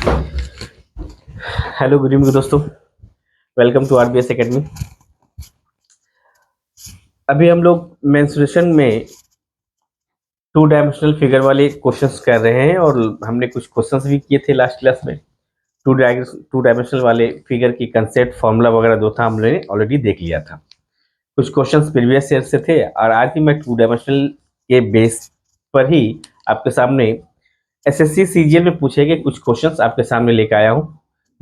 Hello good evening दोस्तों। Welcome to RBS academy. अभी हम लोग मेंसुरेशन में टू डायमेंशनल फिगर वाले क्वेश्चंस कर रहे हैं और हमने कुछ क्वेश्चंस भी किए थे लास्ट क्लास में। टू डायमेंशनल वाले फिगर की कंसेप्ट फार्मूला वगैरह जो था हमने ऑलरेडी देख लिया था। कुछ क्वेश्चंस प्रीवियस ईयर से थे और आज भी मैं टू डायमेंशनल के बेस पर ही आपके सामने एसएससी सीजीएल में पूछे गए कुछ क्वेश्चंस आपके सामने लेकर आया हूँ।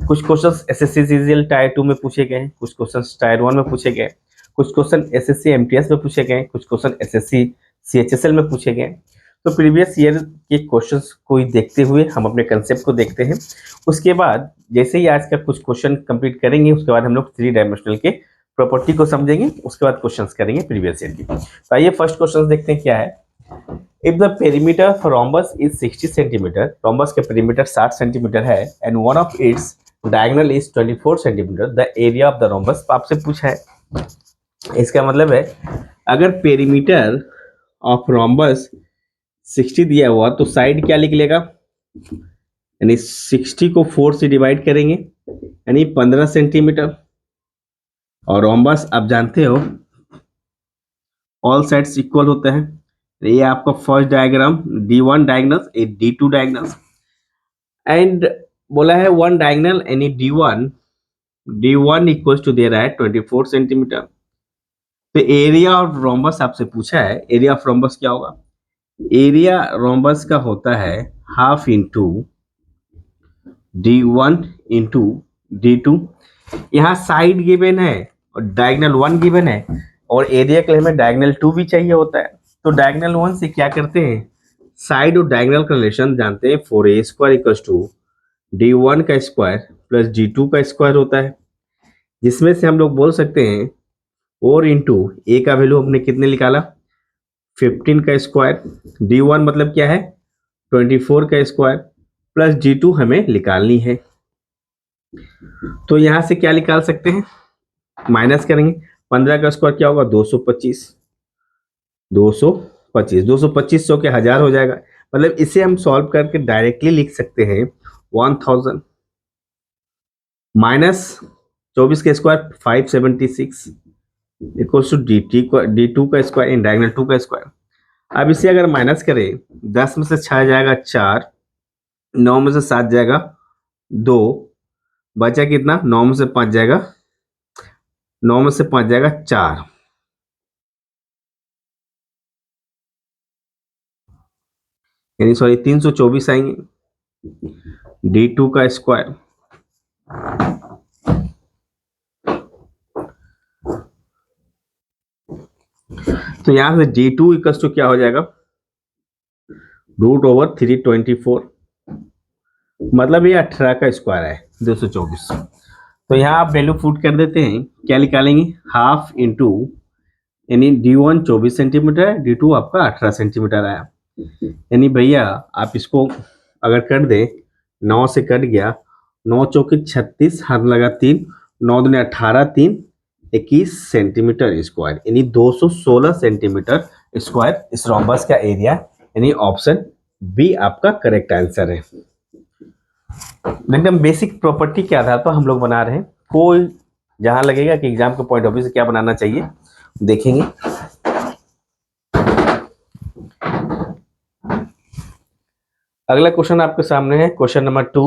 कुछ क्वेश्चंस एसएससी सीजीएल टायर 2 में पूछे गए हैं, कुछ क्वेश्चंस टायर 1 में पूछे गए, कुछ क्वेश्चन एसएससी एमटीएस में पूछे गए, कुछ क्वेश्चन एसएससी सीएचएसएल में पूछे गए। तो प्रीवियस ईयर के क्वेश्चंस को ही देखते हुए हम अपने कंसेप्ट को देखते हैं। उसके बाद जैसे ही आज का कुछ क्वेश्चन कंप्लीट करेंगे उसके बाद हम लोग थ्री डायमेंशनल के प्रॉपर्टी को समझेंगे, उसके बाद क्वेश्चंस करेंगे प्रीवियस ईयर की। तो आइए फर्स्ट क्वेश्चन देखते हैं क्या है। If the perimeter of rhombus is 60 centimeter, rhombus का perimeter 60 सेंटीमीटर है and one of its diagonal is 24 centimetre, the area of the rhombus आपसे पूछा है। इसका मतलब है अगर पेरीमीटर ऑफ रोम्बस 60 दिया हुआ तो साइड क्या निकलेगा, यानी 60 को 4 से डिवाइड करेंगे यानी 15 सेंटीमीटर। और रोम्बस आप जानते हो ऑल साइड्स इक्वल होते हैं। ये आपका फर्स्ट डायग्राम D1 डायगोनल, ये D2 डायगोनल एंड बोला है वन डायगोनल यानी D1 इक्वल्स टू दे रहा है 24 सेंटीमीटर। तो एरिया ऑफ रोम्बस आपसे पूछा है, एरिया ऑफ रोम्बस क्या होगा? एरिया रोम्बस का होता है half into D1 into D2। यहाँ साइड गिवन है और डायगोनल 1 गिवन है और एरिया के लिए हमें डायगोनल 2 भी चाहिए होता है। तो डायगोनल 1 से क्या करते हैं, साइड और डायगोनल का रिलेशन जानते हैं, 4a square equals to D1 का स्क्वायर प्लस D2 का स्क्वायर होता है, जिसमें से हम लोग बोल सकते हैं 4 इंटू ए का वैल्यू हमने कितने निकाला 15 का स्क्वायर, D1 मतलब क्या है 24 का स्क्वायर प्लस D2 हमें निकालनी है। तो यहां से क्या निकाल सकते हैं, माइनस करेंगे, 15 का स्क्वायर क्या होगा 225, 225 100 के 1000 हो जाएगा। मतलब इसे हम सॉल्व करके डायरेक्टली लिख सकते हैं 1000 माइनस 24 का स्क्वायर 576 इक्वल्स टू D2 का स्क्वायर इन डायगोनल 2 का स्क्वायर। अब इसे अगर माइनस करें 10 में से 6 जाएगा 4, 9 में से 7 जाएगा 2, बचा कितना 9 में से 5 जाएगा 9 में से 5 जाएगा 4, यानी सॉरी 324 आएंगे D2 का स्क्वायर। तो यहां से D2 इक्वल्स टू क्या हो जाएगा √324, मतलब ये 18 का स्क्वायर है 224। तो यहाँ आप वैल्यू पुट कर देते हैं, क्या निकालेंगे हाफ इंटू यानी D1 24 सेंटीमीटर, D2 आपका 18 सेंटीमीटर आया। यानी भैया आप इसको अगर कर दे 9 से कट गया, 9 चौके 36, हाथ लगा 3, 9 दूनी 18, 3 21 सेंटीमीटर स्क्वायर, यानी 216 सेंटीमीटर स्क्वायर इस रोम्बस का एरिया, यानी ऑप्शन बी आपका करेक्ट आंसर है। एकदम बेसिक प्रॉपर्टी के आधार पर हम लोग बना रहे हैं, कोई जहां लगेगा कि एग्जाम के पॉइंट ऑफ व्यू से क्या बनाना चाहिए देखेंगे। अगला क्वेश्चन आपके सामने है question number 2।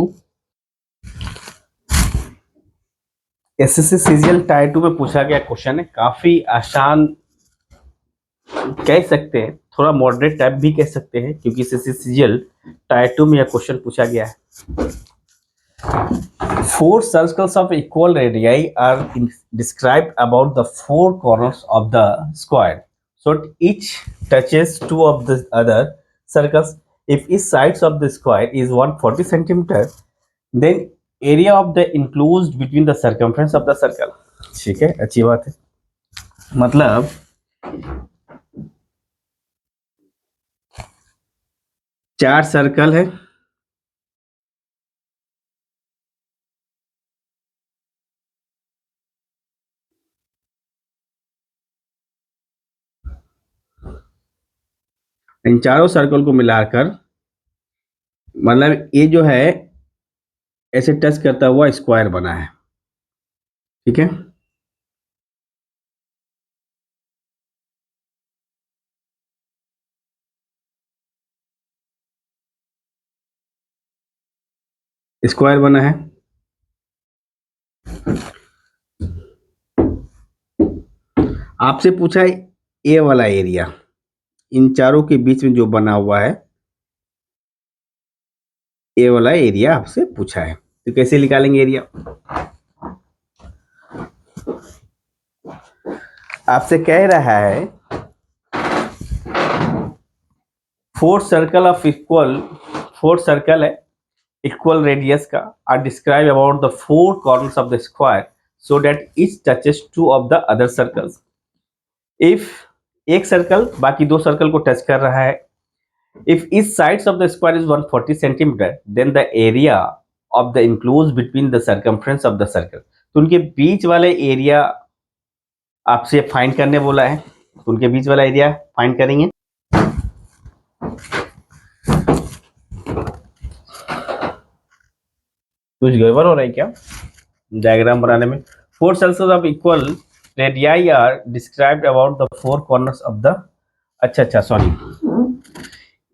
SSC CGL tyre 2 में पूछा गया क्वेश्चन है, काफी आसान कह सकते हैं, थोड़ा मॉडरेट टाइप भी कह सकते हैं, क्योंकि एसएससी सीजीएल टायर 2 में यह क्वेश्चन पूछा गया है। Four circles of equal radii are described about the four corners of the square. So each touches two of the other circles. If each sides of the square is 140 centimeter, then area of the enclosed between the circumference of the circle. ठीक है, अच्छी बात है। मतलब चार circle है, इन चारों circle को मिलाकर मतलब ये जो है ऐसे टच करता हुआ स्क्वायर बना है, ठीक है। स्क्वायर बना है, आपसे पूछा है ए वाला एरिया, इन चारों के बीच में जो बना हुआ है ए वाला एरिया आपसे पूछा है, तो कैसे निकालेंगे एरिया? आपसे कह रहा है फोर सर्कल है इक्वल रेडियस का are describe about the four corners of the square so that each touches two of the other circles. If एक सर्कल बाकी दो सर्कल को टच कर रहा है, if each sides of the square is 140 centimeter then the area of the enclosed between the circumference of the circle, तो उनके बीच वाले एरिया आपसे फाइंड करने बोला है, तो उनके बीच वाला एरिया फाइंड करेंगे। कुछ गड़बड़ हो रहा है क्या डायग्राम बनाने में? Four circles of equal radii are described about the four corners of the, अच्छा सॉरी,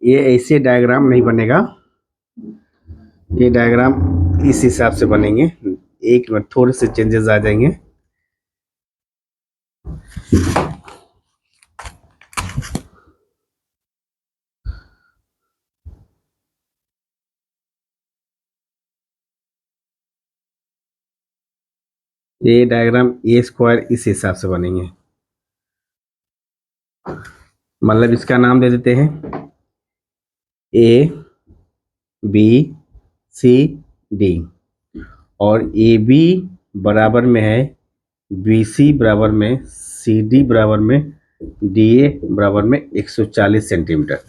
ये ऐसे डायग्राम नहीं बनेगा, ये डायग्राम इस हिसाब से बनेंगे, एक मिनट थोड़े से चेंजेस आ जाएंगे। ये डायग्राम ए स्क्वायर इस हिसाब से बनेंगे, मतलब इसका नाम दे देते हैं ए बी सी डी, और ए बी बराबर में है बी सी बराबर में सी डी बराबर में डी ए बराबर में 140 सेंटीमीटर।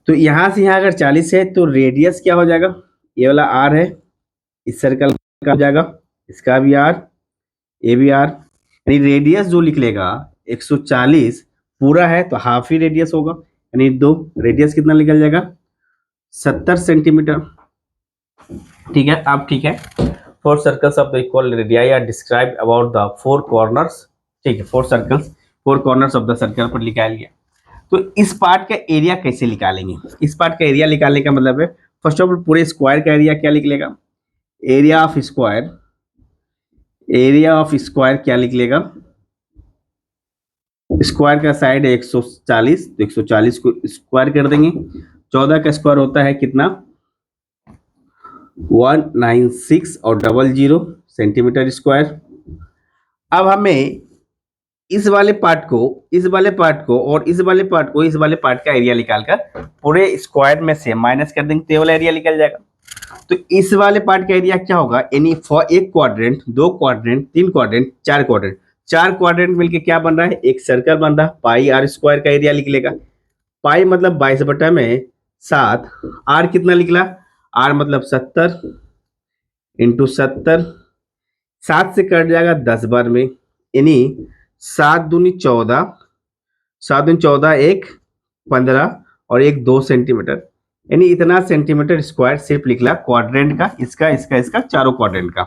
तो यहाँ से यहाँ अगर 40 है तो रेडियस क्या हो जाएगा? ये वाला आर है, इस सर्कल का हो जाएगा, इसका भी आर, ये भी आर, यानी रेडियस जो लिख लेगा 140 पूरा है तो हाफ ही रेडियस होगा, यानी दो रेडियस कितना निकल जाएगा? 70 सेंटीमीटर। ठीक है, अब ठीक है, four circles of the equal radii are described about the four corners, ठीक है, four corners of the circle पर लिखा गया। तो इस पार्ट का एरिया कैसे निकालेंगे? इस पार्ट का एरिया निकालने का मतलब है फर्स्ट ऑफ ऑल पूरे स्क्वायर का एरिया क्या लिख लेगा? एरिया ऑफ स्क्वायर क्या लिख लेगा? स्क्वायर का साइड है 140, तो 140 को स्क्वायर कर देंगे, 14 का स्क्वायर होता है कितना? 196 और 00 सेंटीमीटर स्क्वायर। अब हमें इस वाले पार्ट को और इस वाले पार्ट का एरिया निकालकर पूरे स्क्वायर में से माइनस कर देंगे तो ये वाला एरिया निकल जाएगा। तो इस वाले पार्ट का एरिया क्या होगा? यानी फॉर एक क्वाड्रेंट, दो क्वाड्रेंट, तीन क्वाड्रेंट, चार क्वाड्रेंट मिलके क्या बन रहा है? एक सर्कल बन रहा है। पाई आर स्क्वायर का एरिया लिख लेगा, पाई मतलब 22/7, आर कितना निकला? आर मतलब 70 इंटू 70, 7 से कट जाएगा 10 बार में, यानी 7 दूनी 14, 7 दूनी 14, 1 15 और 1 2 सेंटीमीटर, यानी इतना सेंटीमीटर स्क्वायर सिर्फ निकला क्वाड्रेंट का, इसका चारों क्वाड्रेंट का।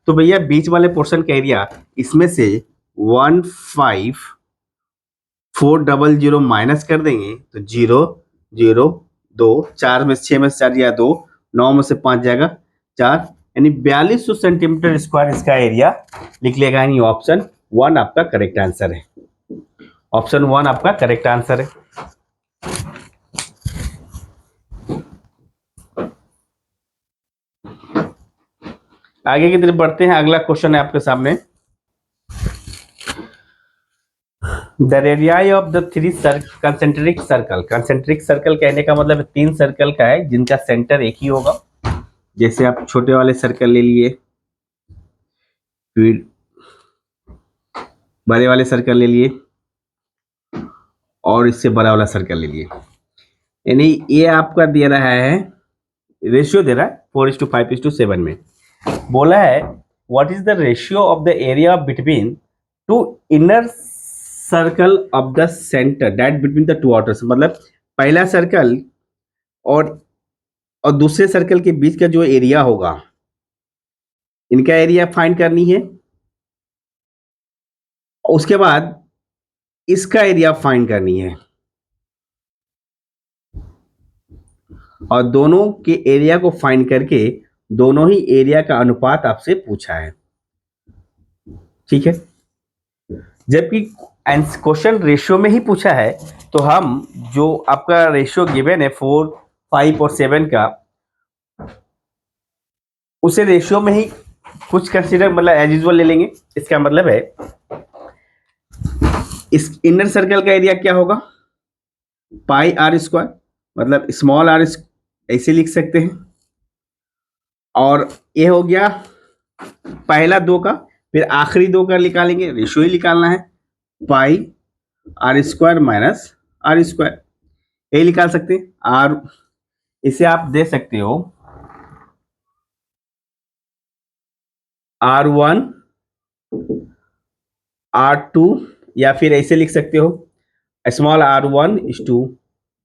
तो भैया बीच वाले पोर्शन का एरिया इसमें से 15400 माइनस कर देंगे तो 0 0 2, 4 में 6 में 4 या 2, 9 में से 5 जाएगा 4, यानी 4200 सेंटीमीटर स्क्वायर इसका एरिया लिख लेगा, यानी ऑप्शन 1 आपका करेक्ट आंसर है। ऑप्शन 1 आपका करेक्ट आंसर है। आगे की तरफ बढ़ते हैं, अगला क्वेश्चन है आपके सामने। The radii of the three concentric circle कहने का मतलब 3 सर्कल का है जिनका सेंटर एक ही होगा। जैसे आप छोटे वाले सर्कल ले लिए, फिर बड़े वाले सर्कल ले लिए और इससे बड़ा वाला सर्कल ले लिए, यानी ये आपका दे रहा है रेशियो, दे रहा है 4:5:7 में। बोला है what is the ratio of the area between two inner circle of the centre that between the two outers, मतलब पहला सर्कल और दूसरे सर्कल के बीच का जो एरिया होगा, इनका एरिया फाइंड करनी है। उसके बाद इसका एरिया फाइंड करनी है, और दोनों के एरिया को फाइंड करके दोनों ही एरिया का अनुपात आपसे पूछा है। ठीक है, जबकि क्वेश्चन रेशियो में ही पूछा है, तो हम जो आपका रेशियो गिवन है 4, 5 और 7 का, उसे रेशियो में ही कुछ कंसीडर मतलब एज यूजुअल ले लेंगे। इसका मतलब है इस इनर सर्कल का एरिया क्या होगा, पाई आर स्क्वायर, मतलब स्मॉल आर ऐसे लिख सकते हैं। और ये हो गया पहला 2 का, फिर आखिरी 2 का निकालेंगे, रेशियो ही निकालना है, pi R square minus R square, यही निकाल सकते हैं। आर इसे आप दे सकते हो R1 R2, या फिर ऐसे लिख सकते हो small R1 is to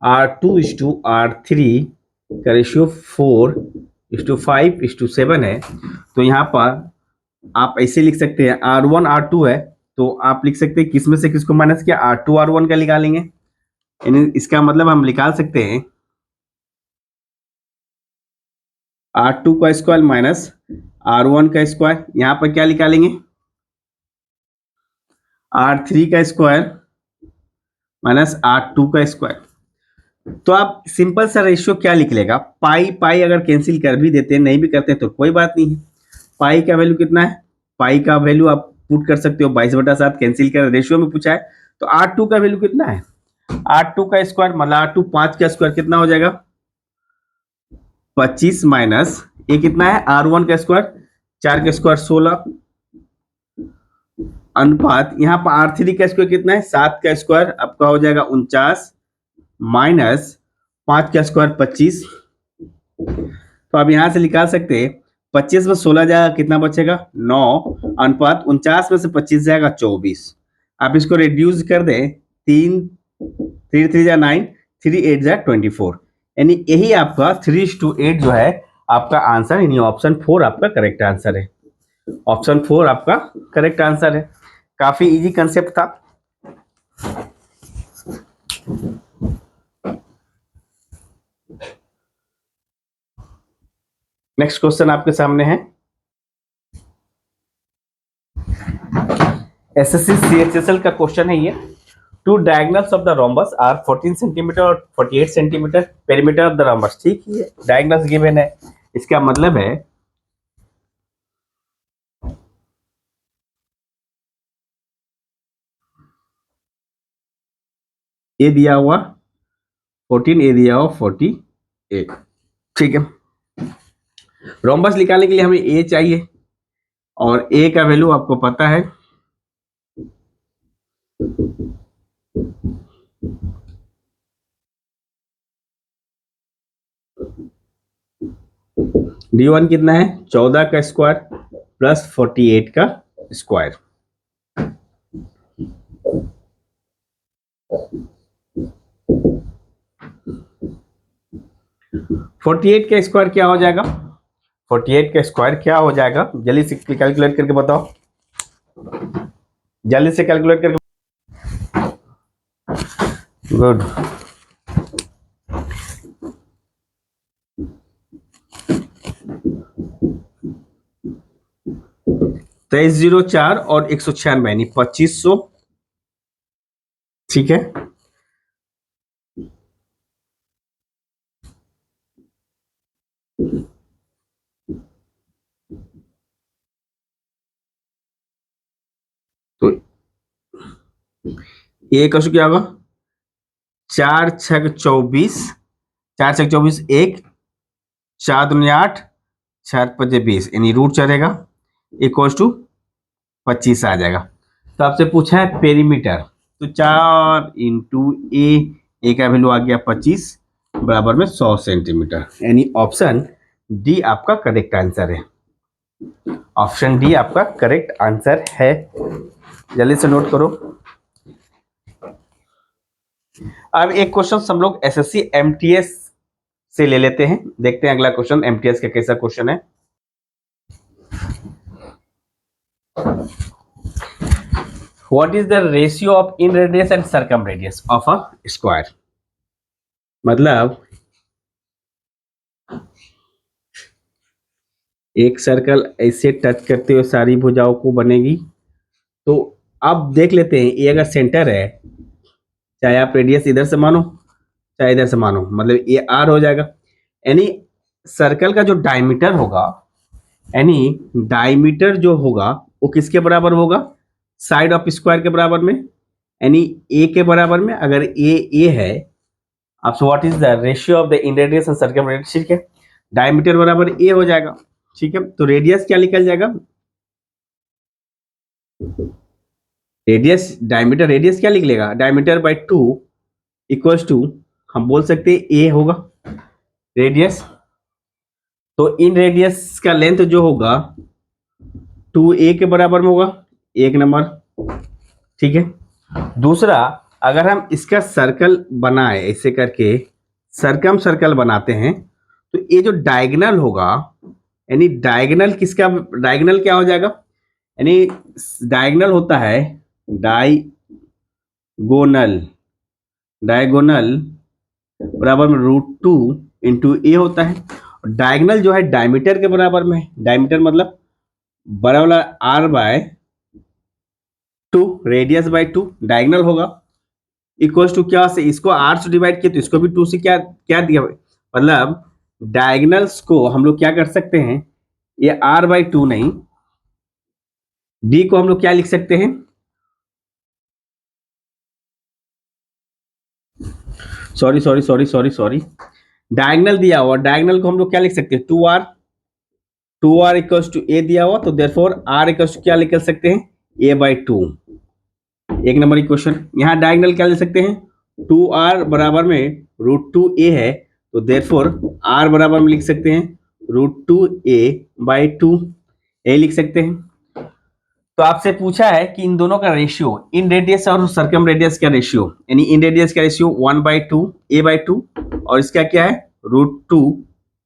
R2 is to R3 का ratio 4 is to 5 is to 7 है। तो यहाँ पर आप ऐसे लिख सकते हैं, R1 R2 है, तो आप लिख सकते हैं किसमें से किसको माइनस किया, R2 R1 का निकालेंगे। यानी इसका मतलब हम निकाल सकते हैं R2 का स्क्वायर माइनस R1 का स्क्वायर। यहाँ पर क्या निकालेंगे, R3 का स्क्वायर माइनस R2 का स्क्वायर। तो आप सिंपल सा रेशियो क्या लिख लेगा, पाई पाई अगर कैंसिल कर भी देते हैं, नहीं भी करते हैं तो कोई बात नहीं है। पाई का वैल्यू कितना है, पाई का वैल्यू आप पुट कर सकते हो 22/7, कैंसिल कर, रेशियो में पूछा है। तो R2 का वैल्यू कितना है, R2 का स्क्वायर मतलब R2 5 का स्क्वायर कितना हो जाएगा, 25 माइनस ये कितना है R1 का स्क्वायर, 4 का स्क्वायर 16, अनुपात यहाँ पर R3 का स्क्वायर कितना है, 7 का स्क्वायर आपका हो जाएगा 49 माइनस 5 का स्क्वायर 25। तो आप यहां से निकाल सकते हैं 25 में 16 जाएगा कितना बचेगा 9, अनुपात 49 में से 25 जाएगा 24। आप इसको रिड्यूस कर दें, 3 3 3 जा 9, 3 8 जा 24, यानी यही आपका 3:8 जो है आपका आंसर, यानी ऑप्शन 4 आपका करेक्ट आंसर है। ऑप्शन 4 आपका करेक्ट आंसर है। काफी इजी कंसेप्ट था। नेक्स्ट क्वेश्चन आपके सामने है, एसएससी सीएचएसएल का क्वेश्चन है ये। Two diagonals of the rhombus are 14 centimetre और 48 centimetre perimeter of the rhombus. ठीक है, डायगोनल्स गिवन है, इसका मतलब है ए दिया हुआ 14, ए दिया हुआ 48। ठीक है, रोम्बस निकालने के लिए हमें ए चाहिए, और ए का वैल्यू आपको पता है D1 कितना है, 14 का स्क्वायर प्लस 48 का स्क्वायर। $48 का स्क्वायर क्या हो जाएगा, 48 का स्क्वायर क्या हो जाएगा, जल्दी से कैलकुलेट करके बताओ, जल्दी से कैलकुलेट करके। गुड, तेईस 04 और 196 यानी 2500। ठीक है, तो ये कैसे क्या होगा, 4 6 24, 4 6 24, 1 4 2 8, 4 5 20, यानी रूट चलेगा, इक्वल्स टू 25 आ जाएगा। तो आपसे पूछा है पेरीमीटर, तो 4 इंटू ए का वैल्यू आ गया 25 बराबर में 100 सेंटीमीटर, यानी ऑप्शन डी आपका करेक्ट आंसर है। ऑप्शन डी आपका करेक्ट आंसर है, जल्दी से नोट करो। अब एक क्वेश्चन हम लोग एसएससी एमटीएस से ले लेते हैं। देखते हैं अगला क्वेश्चन एमटीएस का कैसा क्वेश्चन है। What is the ratio of in radius and circum radius of a square. मतलब एक सर्कल ऐसे टच करते हुए सारी भुजाओं को बनेगी। तो अब देख लेते हैं, ये अगर सेंटर है, चाहे आप रेडियस इधर से मानो चाहे इधर से मानो, मतलब ये आर हो जाएगा। यानी सर्कल का जो डायमीटर होगा, यानी डायमीटर जो होगा वो किसके बराबर होगा, साइड ऑफ स्क्वायर के बराबर में, यानी ए के बराबर में। अगर ए है, अब so what is the ratio of the in radius and circum radius, ठीक है, डायमीटर बराबर ए हो जाएगा, ठीक है। तो रेडियस क्या निकल जाएगा, रेडियस डायमीटर, रेडियस क्या लिख लेगा, डायमीटर बाय 2 इक्वल्स टू, हम बोल सकते हैं ए होगा रेडियस। तो इन रेडियस का लेंथ जो होगा 2a के बराबर में होगा, एक नंबर, ठीक है। दूसरा, अगर हम इसका सर्कल बनाए ऐसे करके सर्कम सर्कल बनाते हैं, तो ये जो डायगोनल होगा, यानी डायगोनल किसका, डायगोनल क्या हो जाएगा, यानी डायगोनल होता है डायगोनल बराबर में √2 इंटू ए होता है। डायगोनल जो है डायमीटर के बराबर में है, डायमीटर मतलब बराबर R by 2 radius by 2, diagonal होगा इक्वल्स टू क्या से, इसको आर से डिवाइड किया तो इसको भी 2 से क्या क्या दिया, मतलब डायगोनल्स को हम लोग क्या कर सकते हैं, ये आर बाय 2 नहीं, डी को हम लोग क्या लिख सकते हैं, सॉरी डायगोनल दिया हुआ, डायगोनल को हम लोग क्या लिख सकते हैं, 2r इक्वल्स टू ए दिया हुआ, तो देयरफॉर r इक्वल्स टू क्या लिख सकते हैं, a बाई 2। एक नंबर इक्वेशन। यहाँ डायगोनल क्या ले सकते हैं, 2r बराबर में √2a है, तो देयरफॉर r बराबर में लिख सकते हैं √2a बाई 2, ए लिख सकते हैं। तो आपसे पूछा है कि इन दोनों का रेशियो, इन रेडियस और सर्कम रेडियस का रेशियो, यानी इन रेडियस का रेशियो 1/2 a बाई 2, और इसका क्या है √2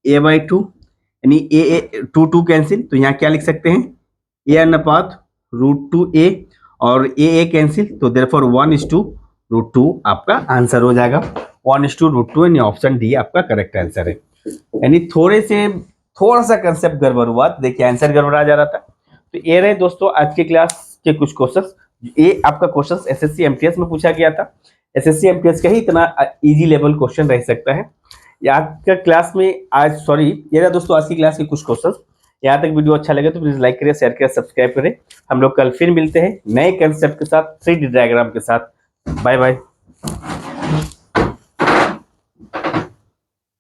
a बाई 2, यानी ए 2 कैंसिल, तो यहाँ क्या लिख सकते हैं, ए अनुपात √2a और ए कैंसिल, तो देयरफॉर 1:√2 आपका आंसर हो जाएगा, 1:√2, यानी ऑप्शन डी आपका करेक्ट आंसर है। यानी थोड़ा सा कंसेप्ट गड़बड़ हुआ, देखिए आंसर गड़बड़ा जा रहा था। तो ये रहे दोस्तों आज के क्लास के कुछ क्वेश्चंस। ये आपका क्वेश्चंस एसएससी एमटीएस में पूछा गया था, एसएससी एमटीएस का ही इतना इजी लेवल क्वेश्चन रह सकता है। आज का क्लास में ये रहा दोस्तों आज की क्लास के कुछ क्वेश्चंस। यहाँ तक वीडियो अच्छा लगे तो प्लीज लाइक करें, शेयर करें, सब्सक्राइब करें। हम लोग कल फिर मिलते हैं नए कंसेप्ट के साथ, 3D डायग्राम के साथ। Bye bye.